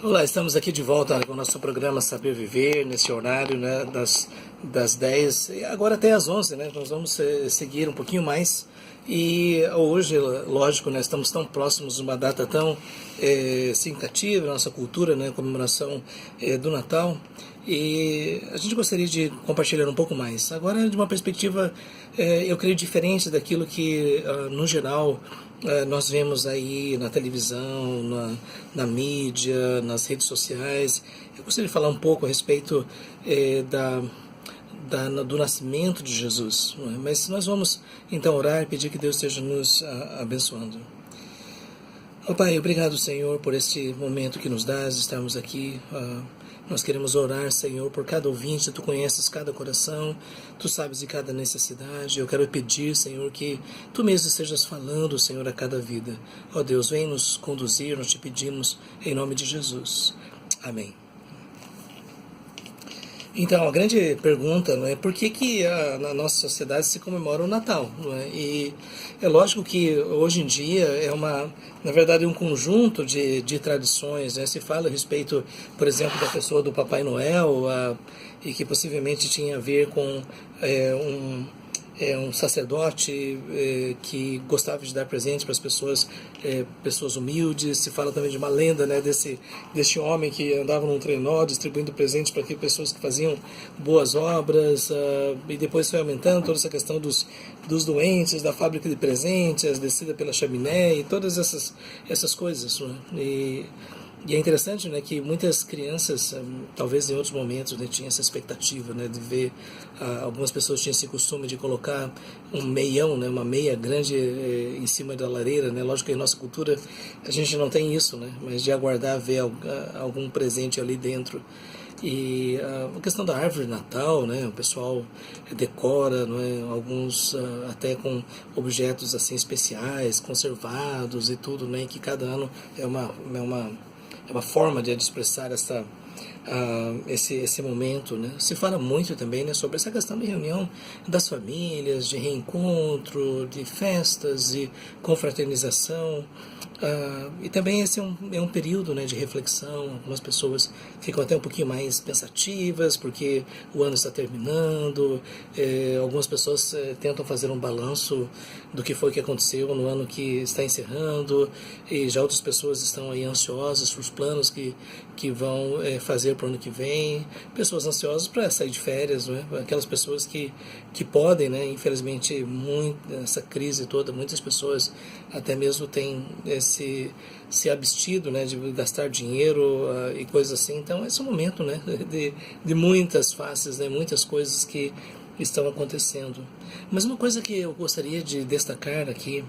Olá, estamos aqui de volta com o nosso programa Saber Viver, nesse horário, né, das 10 e agora até as 11, né, nós vamos seguir um pouquinho mais. E hoje, lógico, né, estamos tão próximos de uma data tão significativa na nossa cultura, né, comemoração do Natal, e a gente gostaria de compartilhar um pouco mais. Agora, de uma perspectiva, eu creio, diferente daquilo que, no geral, nós vemos aí na televisão, na mídia, nas redes sociais. Eu gostaria de falar um pouco a respeito do nascimento de Jesus. Não é? Mas nós vamos então orar e pedir que Deus esteja nos abençoando. Oh, Pai, obrigado, Senhor, por este momento que nos dás, estarmos aqui. Nós queremos orar, Senhor, por cada ouvinte. Tu conheces cada coração, Tu sabes de cada necessidade. Eu quero pedir, Senhor, que Tu mesmo estejas falando, Senhor, a cada vida. Ó Deus, vem nos conduzir, nós te pedimos, em nome de Jesus. Amém. Então, a grande pergunta, não é, por que na nossa sociedade se comemora o Natal? Não é? E é lógico que hoje em dia na verdade, um conjunto de tradições, né? Se fala a respeito, por exemplo, da pessoa do Papai Noel, e que possivelmente tinha a ver com um sacerdote que gostava de dar presentes para as pessoas, pessoas humildes. Se fala também de uma lenda, né, desse homem que andava num trenó distribuindo presentes para pessoas que faziam boas obras, e depois foi aumentando toda essa questão dos doentes, da fábrica de presentes, a descida pela chaminé e todas essas coisas, né? E é interessante, né, que muitas crianças, talvez em outros momentos, né, tinham essa expectativa, né, de ver, algumas pessoas tinham esse costume de colocar um meião, né, uma meia grande em cima da lareira, né. Lógico que em nossa cultura a gente não tem isso, né, mas de aguardar ver algum presente ali dentro. E a questão da árvore de Natal, né, o pessoal decora, não é, alguns até com objetos assim especiais, conservados e tudo, né, que cada ano é uma forma de expressar esse momento, né? Se fala muito também, né, sobre essa questão de reunião das famílias, de reencontro, de festas, de confraternização. E também esse é um período, né, de reflexão. Algumas pessoas ficam até um pouquinho mais pensativas porque o ano está terminando. Algumas pessoas tentam fazer um balanço do que foi que aconteceu no ano que está encerrando, e já outras pessoas estão aí ansiosas para os planos que vão fazer para o ano que vem. Pessoas ansiosas para sair de férias, não é? Aquelas pessoas que podem, né, infelizmente, essa crise toda, muitas pessoas até mesmo têm se abstido, né, de gastar dinheiro e coisas assim. Então esse é um momento, né, de muitas faces, né, muitas coisas que estão acontecendo. Mas uma coisa que eu gostaria de destacar aqui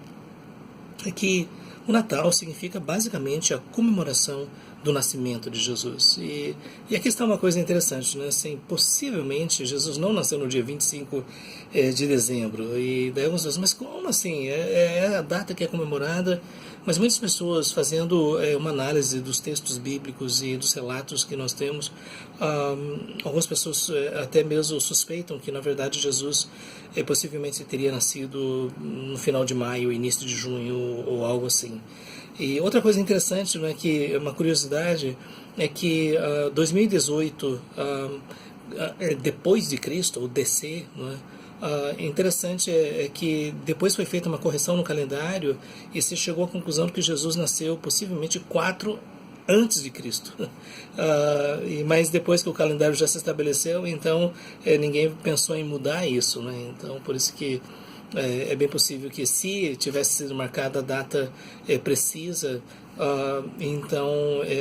é que o Natal significa basicamente a comemoração do nascimento de Jesus. E aqui está uma coisa interessante, né? Assim, possivelmente Jesus não nasceu no dia 25 de dezembro. E daí alguns dizem, mas como assim? É a data que é comemorada, mas muitas pessoas fazendo uma análise dos textos bíblicos e dos relatos que nós temos, algumas pessoas até mesmo suspeitam que na verdade Jesus possivelmente teria nascido no final de maio, início de junho ou algo assim. E outra coisa interessante, né, que é uma curiosidade, é que 2018, depois de Cristo, ou DC, né, interessante é que depois foi feita uma correção no calendário e se chegou à conclusão de que Jesus nasceu possivelmente 4 antes de Cristo. Mas depois que o calendário já se estabeleceu, então ninguém pensou em mudar isso, né? Então por isso que é bem possível que, se tivesse sido marcada a data precisa, então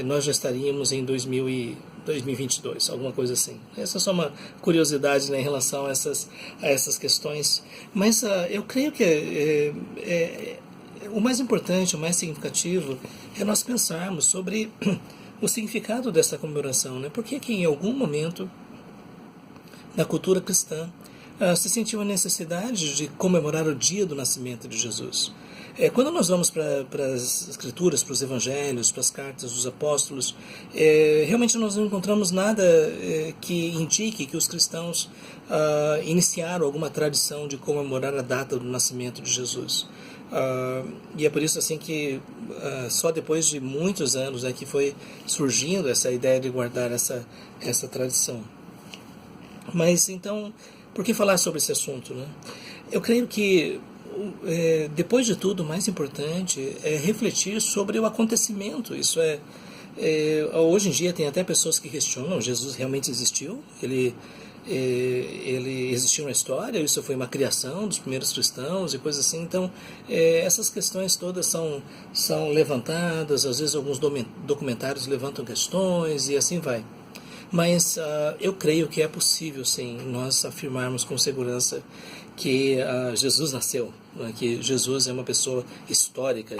nós já estaríamos em 2022, alguma coisa assim. Essa é só uma curiosidade, né, em relação a essas questões. Mas eu creio que o mais importante, o mais significativo, é nós pensarmos sobre o significado dessa comemoração, né? Porque que em algum momento na cultura cristã se sentiu a necessidade de comemorar o dia do nascimento de Jesus. Quando nós vamos para as escrituras, para os evangelhos, para as cartas dos apóstolos, realmente nós não encontramos nada que indique que os cristãos iniciaram alguma tradição de comemorar a data do nascimento de Jesus. E é por isso assim que só depois de muitos anos que foi surgindo essa ideia de guardar essa tradição. Mas então, por que falar sobre esse assunto, né? Eu creio que depois de tudo, o mais importante é refletir sobre o acontecimento. Isso hoje em dia tem até pessoas que questionam: Jesus realmente existiu? Ele existiu na história? Isso foi uma criação dos primeiros cristãos e coisas assim? Então, essas questões todas são levantadas. Às vezes alguns documentários levantam questões e assim vai. Mas eu creio que é possível, sim, nós afirmarmos com segurança que Jesus nasceu, né? Que Jesus é uma pessoa histórica,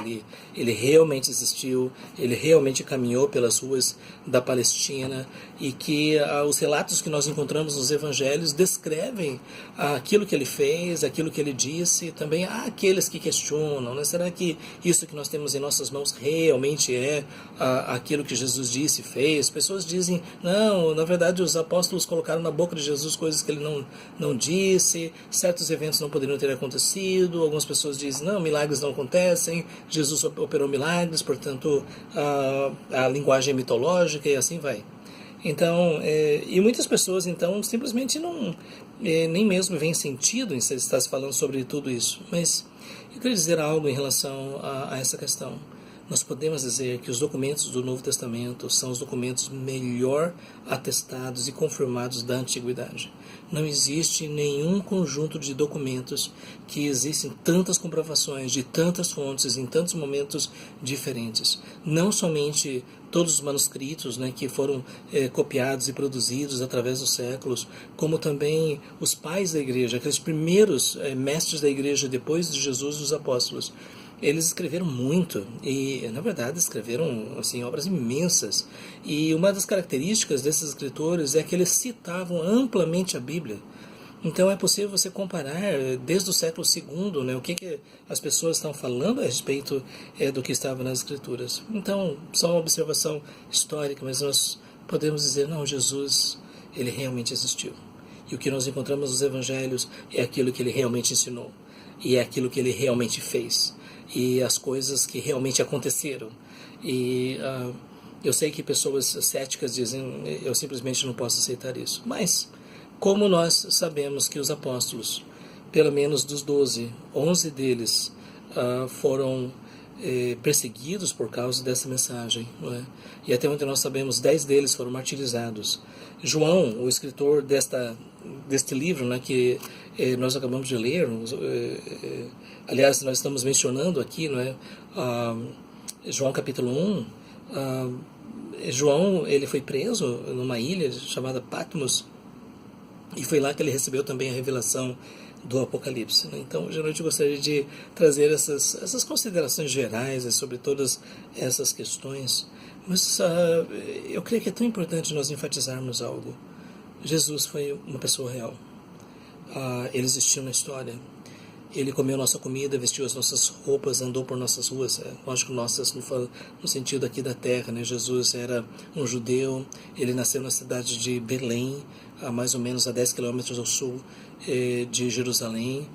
ele realmente existiu, ele realmente caminhou pelas ruas da Palestina, e que os relatos que nós encontramos nos evangelhos descrevem aquilo que ele fez, aquilo que ele disse. Também há aqueles que questionam, né? Será que isso que nós temos em nossas mãos realmente é aquilo que Jesus disse e fez? Pessoas dizem: não, na verdade os apóstolos colocaram na boca de Jesus coisas que ele não disse, certos eventos não poderiam ter acontecido. Algumas pessoas dizem: não, milagres não acontecem, Jesus operou milagres, portanto a linguagem é mitológica, e assim vai. Então, e muitas pessoas então simplesmente não nem mesmo veem sentido em se estar falando sobre tudo isso. Mas eu queria dizer algo em relação a essa questão. Nós podemos dizer que os documentos do Novo Testamento são os documentos melhor atestados e confirmados da Antiguidade. Não existe nenhum conjunto de documentos que existem tantas comprovações de tantas fontes em tantos momentos diferentes. Não somente todos os manuscritos, né, que foram copiados e produzidos através dos séculos, como também os pais da igreja, aqueles primeiros mestres da igreja depois de Jesus e dos apóstolos. Eles escreveram muito e, na verdade, escreveram assim, obras imensas. E uma das características desses escritores é que eles citavam amplamente a Bíblia. Então é possível você comparar desde o século II, né, o que as pessoas estão falando a respeito do que estava nas Escrituras. Então, só uma observação histórica, mas nós podemos dizer: não, Jesus, ele realmente existiu. E o que nós encontramos nos Evangelhos é aquilo que ele realmente ensinou. E é aquilo que ele realmente fez. E as coisas que realmente aconteceram. E eu sei que pessoas céticas dizem: eu simplesmente não posso aceitar isso. Mas, como nós sabemos que os apóstolos, pelo menos dos 12, 11 deles foram perseguidos por causa dessa mensagem, não é? E até onde nós sabemos, 10 deles foram martirizados. João, o escritor deste livro, né, que nós acabamos de ler, aliás, nós estamos mencionando aqui, não é? João capítulo 1, João, ele foi preso numa ilha chamada Patmos, e foi lá que ele recebeu também a revelação do Apocalipse, né? Então, hoje à noite eu gostaria de trazer essas considerações gerais sobre todas essas questões, mas eu creio que é tão importante nós enfatizarmos algo. Jesus foi uma pessoa real. Ele existiu na história. Ele comeu nossa comida, vestiu as nossas roupas, andou por nossas ruas. Lógico, nossas no sentido aqui da terra, né? Jesus era um judeu. Ele nasceu na cidade de Belém, mais ou menos a 10 quilômetros ao sul de Jerusalém.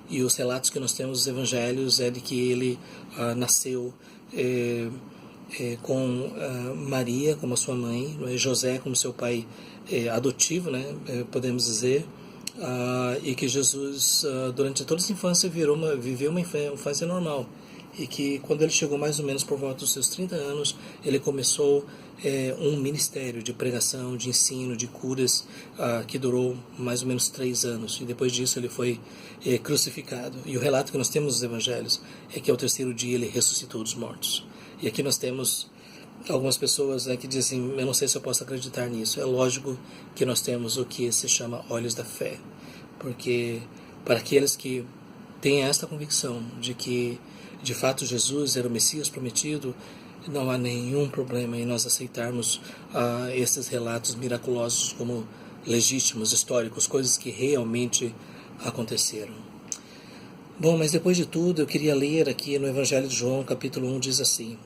E os relatos que nós temos nos evangelhos é de que ele nasceu com Maria como sua mãe, José como seu pai adotivo, né? Podemos dizer. E que Jesus, durante toda essa infância, viveu uma infância normal. E que quando ele chegou mais ou menos por volta dos seus 30 anos, ele começou um ministério de pregação, de ensino, de curas, que durou mais ou menos 3 anos. E depois disso ele foi crucificado. E o relato que nós temos nos evangelhos é que ao 3º dia ele ressuscitou dos mortos. E aqui nós temos algumas pessoas que dizem: eu não sei se eu posso acreditar nisso. É lógico que nós temos o que se chama olhos da fé, porque para aqueles que têm esta convicção de que de fato Jesus era o Messias prometido, não há nenhum problema em nós aceitarmos esses relatos miraculosos como legítimos, históricos, coisas que realmente aconteceram. Bom, mas depois de tudo, eu queria ler aqui no Evangelho de João, capítulo 1, diz assim: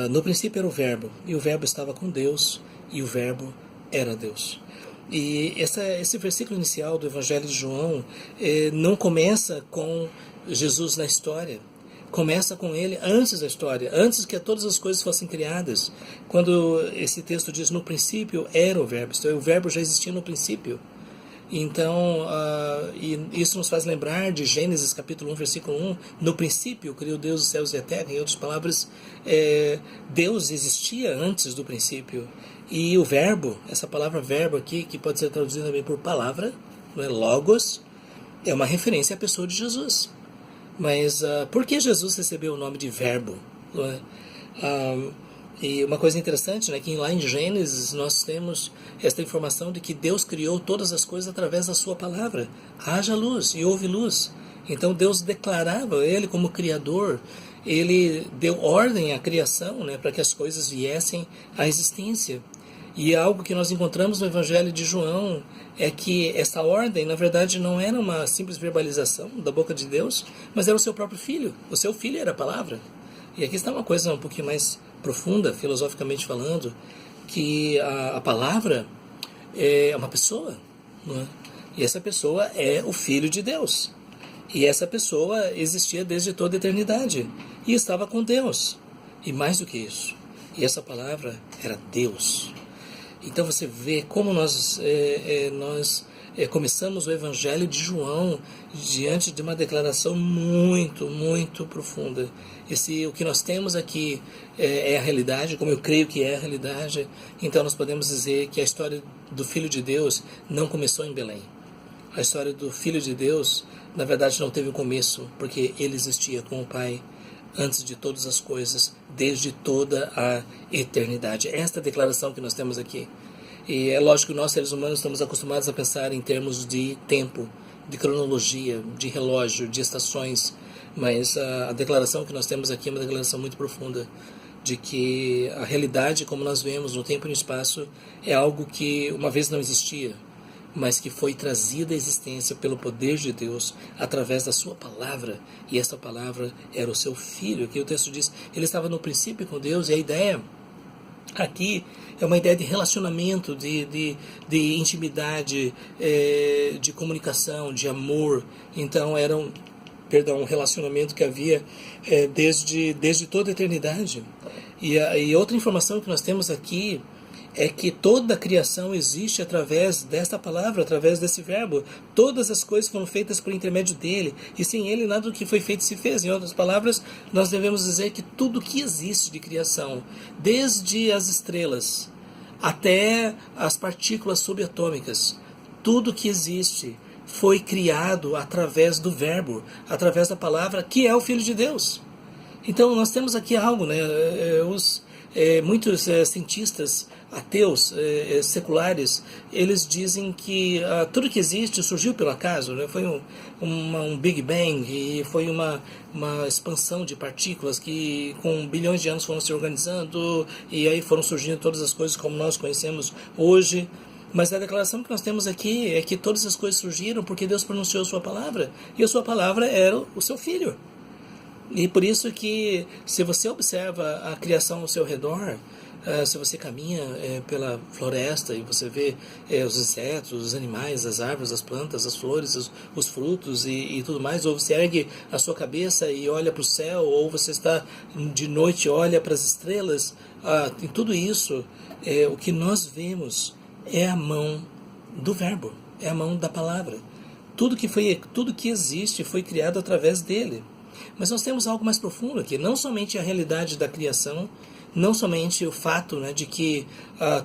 no princípio era o Verbo, e o Verbo estava com Deus, e o Verbo era Deus. E esse versículo inicial do Evangelho de João não começa com Jesus na história. Começa com ele antes da história, antes que todas as coisas fossem criadas. Quando esse texto diz, no princípio era o verbo, então, o verbo já existia no princípio. Então, e isso nos faz lembrar de Gênesis capítulo 1, versículo 1, no princípio criou Deus os céus e a terra. Em outras palavras, Deus existia antes do princípio. E o verbo, essa palavra verbo aqui, que pode ser traduzida também por palavra, não é? Logos, é uma referência à pessoa de Jesus. Mas por que Jesus recebeu o nome de verbo? Não é? E uma coisa interessante, né, que lá em Gênesis nós temos esta informação de que Deus criou todas as coisas através da sua palavra. Haja luz e houve luz. Então Deus declarava ele como Criador, ele deu ordem à criação, né, para que as coisas viessem à existência. E algo que nós encontramos no Evangelho de João é que essa ordem, na verdade, não era uma simples verbalização da boca de Deus, mas era o seu próprio Filho. O seu Filho era a palavra. E aqui está uma coisa um pouquinho mais profunda, filosoficamente falando, que a palavra é uma pessoa, não é? E essa pessoa é o Filho de Deus. E essa pessoa existia desde toda a eternidade e estava com Deus. E mais do que isso, e essa palavra era Deus. Então você vê como nós começamos o Evangelho de João diante de uma declaração muito, muito profunda. O que nós temos aqui é a realidade, como eu creio que é a realidade. Então nós podemos dizer que a história do Filho de Deus não começou em Belém. A história do Filho de Deus, na verdade, não teve um começo, porque ele existia com o Pai antes de todas as coisas, desde toda a eternidade. Esta é a declaração que nós temos aqui. E é lógico que nós, seres humanos, estamos acostumados a pensar em termos de tempo, de cronologia, de relógio, de estações, mas a declaração que nós temos aqui é uma declaração muito profunda, de que a realidade, como nós vemos no tempo e no espaço, é algo que uma vez não existia, mas que foi trazida à existência pelo poder de Deus através da sua palavra, e esta palavra era o seu Filho. Aqui o texto diz, ele estava no princípio com Deus, e a ideia aqui é uma ideia de relacionamento, de intimidade, de comunicação, de amor. Então era um relacionamento que havia desde toda a eternidade. E outra informação que nós temos aqui é que toda a criação existe através desta palavra, através desse verbo. Todas as coisas foram feitas por intermédio dele, e sem ele nada do que foi feito se fez. Em outras palavras, nós devemos dizer que tudo que existe de criação, desde as estrelas até as partículas subatômicas, tudo que existe foi criado através do verbo, através da palavra, que é o Filho de Deus. Então nós temos aqui algo, né? Muitos cientistas ateus, seculares, eles dizem que tudo que existe surgiu pelo acaso, né? Foi um Big Bang, e foi uma expansão de partículas que com bilhões de anos foram se organizando, e aí foram surgindo todas as coisas como nós conhecemos hoje. Mas a declaração que nós temos aqui é que todas as coisas surgiram porque Deus pronunciou a sua palavra, e a sua palavra era o seu Filho. E por isso que, se você observa a criação ao seu redor, se você caminha pela floresta e você vê os insetos, os animais, as árvores, as plantas, as flores, os frutos e tudo mais, ou você ergue a sua cabeça e olha para o céu, ou você está de noite e olha para as estrelas, em tudo isso, o que nós vemos é a mão do verbo, é a mão da palavra. Tudo que existe foi criado através dele. Mas nós temos algo mais profundo aqui, não somente a realidade da criação, não somente o fato, né, de que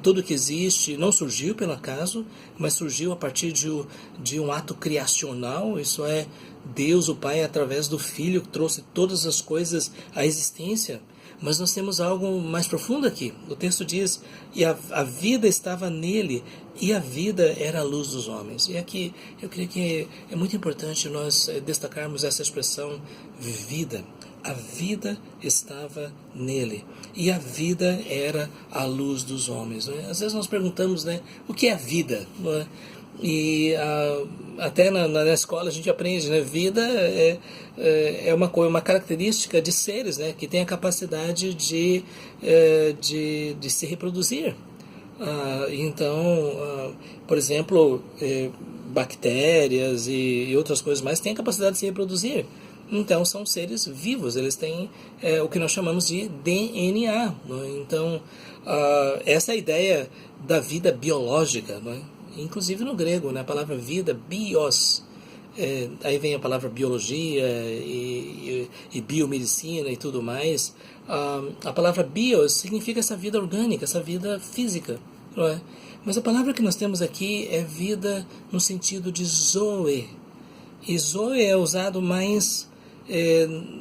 tudo que existe não surgiu pelo acaso, mas surgiu a partir de um ato criacional, isso é, Deus, o Pai, através do Filho, trouxe todas as coisas à existência. Mas nós temos algo mais profundo aqui. O texto diz, e a vida estava nele, e a vida era a luz dos homens. E aqui eu creio que é muito importante nós destacarmos essa expressão vida. A vida estava nele, e a vida era a luz dos homens. Né? Às vezes nós perguntamos, né, o que é a vida? Não é? E até na escola a gente aprende, né? Vida é uma característica de seres, né? Que tem a capacidade de se reproduzir. Por exemplo, bactérias e outras coisas mais têm a capacidade de se reproduzir. Então, são seres vivos, eles têm o que nós chamamos de DNA. Não é? Então, essa é a ideia da vida biológica. Não é? Inclusive no grego, né, a palavra vida, bios, aí vem a palavra biologia e biomedicina e tudo mais. A palavra bios significa essa vida orgânica, essa vida física. Não é? Mas a palavra que nós temos aqui é vida no sentido de zoe. E zoe é usado mais,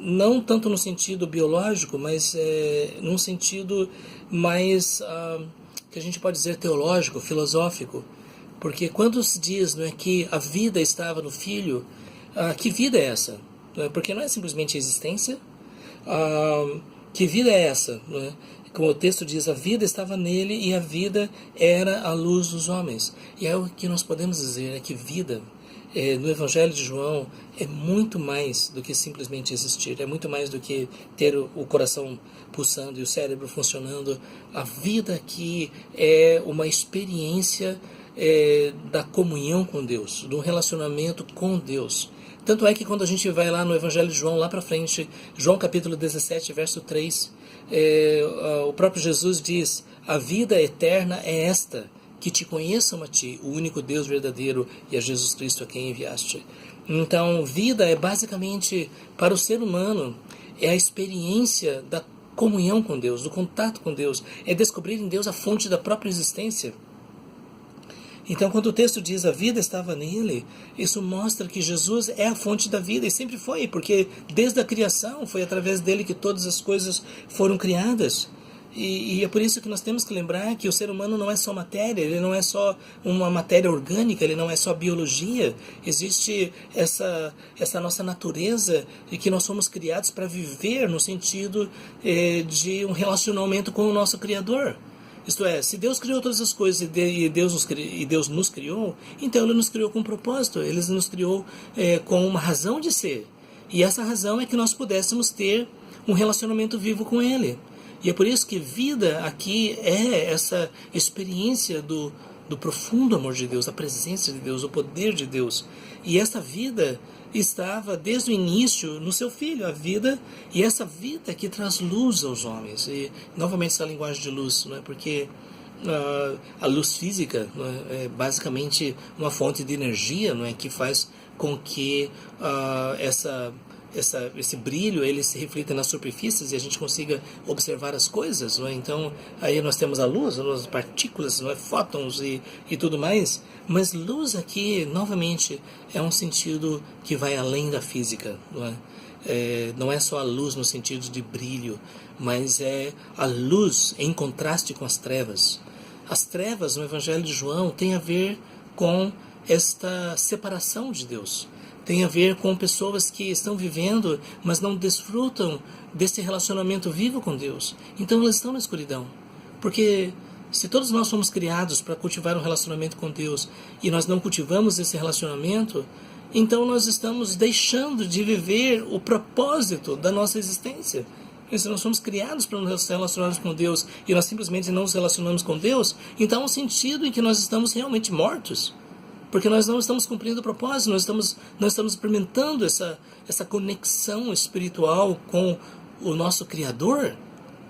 não tanto no sentido biológico, mas num sentido mais, que a gente pode dizer teológico, filosófico. Porque quando se diz, não é, que a vida estava no Filho, que vida é essa? Não é? Porque não é simplesmente a existência. Que vida é essa? Não é? Como o texto diz, a vida estava nele e a vida era a luz dos homens. E é o que nós podemos dizer, é que vida, no Evangelho de João, é muito mais do que simplesmente existir, é muito mais do que ter o coração pulsando e o cérebro funcionando. A vida aqui é uma experiência da comunhão com Deus, do relacionamento com Deus. Tanto é que quando a gente vai lá no Evangelho de João, lá para frente, João capítulo 17, verso 3, o próprio Jesus diz: a vida eterna é esta, que te conheçam a ti, o único Deus verdadeiro, e a Jesus Cristo a quem enviaste. Então, vida é basicamente, para o ser humano, é a experiência da comunhão com Deus, do contato com Deus, é descobrir em Deus a fonte da própria existência. Então, quando o texto diz a vida estava nele, isso mostra que Jesus é a fonte da vida, e sempre foi, porque desde a criação foi através dele que todas as coisas foram criadas. E é por isso que nós temos que lembrar que o ser humano não é só matéria, ele não é só uma matéria orgânica, ele não é só biologia. Existe essa nossa natureza de que nós somos criados para viver no sentido de um relacionamento com o nosso Criador. Isto é, se Deus criou todas as coisas e Deus nos criou, então Ele nos criou com um propósito, Ele nos criou com uma razão de ser. E essa razão é que nós pudéssemos ter um relacionamento vivo com Ele. E é por isso que vida aqui é essa experiência do profundo amor de Deus, a presença de Deus, o poder de Deus. E essa vida estava desde o início no seu Filho, a vida, e essa vida que traz luz aos homens. E novamente essa linguagem de luz, não é? Porque a luz física, não é basicamente uma fonte de energia, não é, que faz com que esse brilho ele se reflita nas superfícies e a gente consiga observar as coisas, não é? Então aí nós temos a luz, as partículas, não é? Fótons e tudo mais, mas luz aqui novamente é um sentido que vai além da física, não é? Não é só a luz no sentido de brilho, mas é a luz em contraste com as trevas. As trevas no Evangelho de João têm a ver com esta separação de Deus. Tem a ver com pessoas que estão vivendo, mas não desfrutam desse relacionamento vivo com Deus. Então elas estão na escuridão. Porque se todos nós somos criados para cultivar um relacionamento com Deus e nós não cultivamos esse relacionamento, então nós estamos deixando de viver o propósito da nossa existência. Porque se nós somos criados para nos relacionarmos com Deus e nós simplesmente não nos relacionamos com Deus, então há um sentido em que nós estamos realmente mortos. Porque nós não estamos cumprindo o propósito, nós estamos experimentando essa conexão espiritual com o nosso Criador,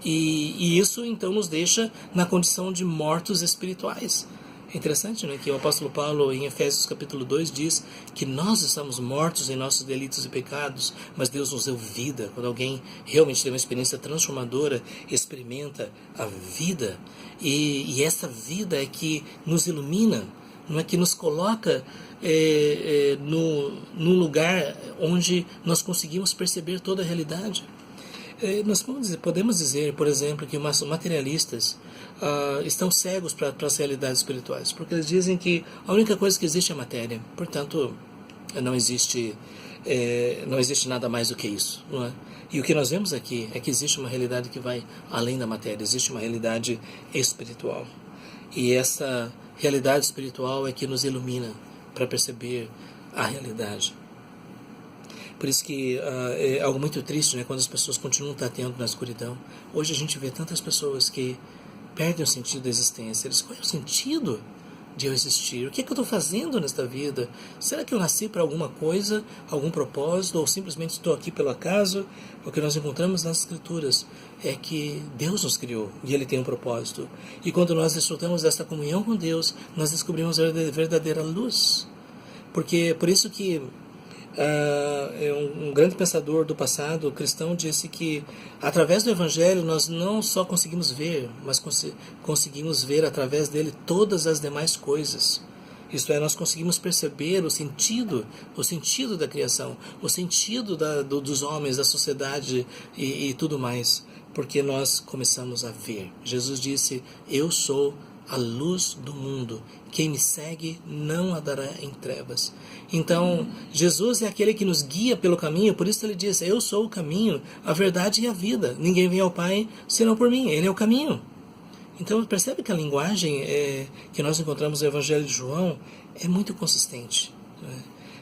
e isso então nos deixa na condição de mortos espirituais. É interessante, né, que o apóstolo Paulo em Efésios capítulo 2 diz que nós estamos mortos em nossos delitos e pecados, mas Deus nos deu vida. Quando alguém realmente tem uma experiência transformadora, experimenta a vida, e essa vida é que nos ilumina, não é, que nos coloca no lugar onde nós conseguimos perceber toda a realidade. Nós podemos dizer, por exemplo, que os materialistas estão cegos para as realidades espirituais, porque eles dizem que a única coisa que existe é a matéria, portanto não existe nada mais do que isso, não é? E o que nós vemos aqui é que existe uma realidade que vai além da matéria, existe uma realidade espiritual. E essa realidade espiritual é que nos ilumina para perceber a realidade. Por isso que é algo muito triste, né, quando as pessoas continuam tateando na escuridão. Hoje a gente vê tantas pessoas que perdem o sentido da existência. Eles, qual é o sentido de eu existir? O que é que eu estou fazendo nesta vida? Será que eu nasci para alguma coisa, algum propósito, ou simplesmente estou aqui pelo acaso? O que nós encontramos nas Escrituras é que Deus nos criou e Ele tem um propósito. E quando nós desfrutamos desta comunhão com Deus, nós descobrimos a verdadeira luz. Porque por isso que um grande pensador do passado cristão disse que através do Evangelho nós não só conseguimos ver, mas conseguimos ver através dele todas as demais coisas. Isto é, nós conseguimos perceber o sentido da criação, o sentido dos homens, da sociedade e tudo mais, porque nós começamos a ver. Jesus disse: eu sou a luz do mundo. Quem me segue não andará em trevas. Então, Jesus é aquele que nos guia pelo caminho, por isso ele diz: eu sou o caminho, a verdade e a vida. Ninguém vem ao Pai senão por mim. Ele é o caminho. Então, percebe que a linguagem que nós encontramos no Evangelho de João é muito consistente. Né?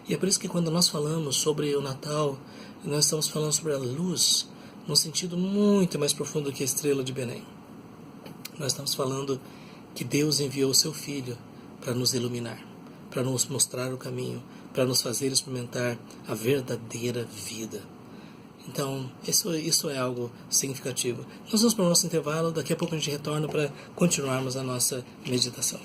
E é por isso que quando nós falamos sobre o Natal, nós estamos falando sobre a luz, num sentido muito mais profundo que a estrela de Belém. Nós estamos falando que Deus enviou o seu Filho para nos iluminar, para nos mostrar o caminho, para nos fazer experimentar a verdadeira vida. Então, isso é algo significativo. Nós vamos para o nosso intervalo, daqui a pouco a gente retorna para continuarmos a nossa meditação.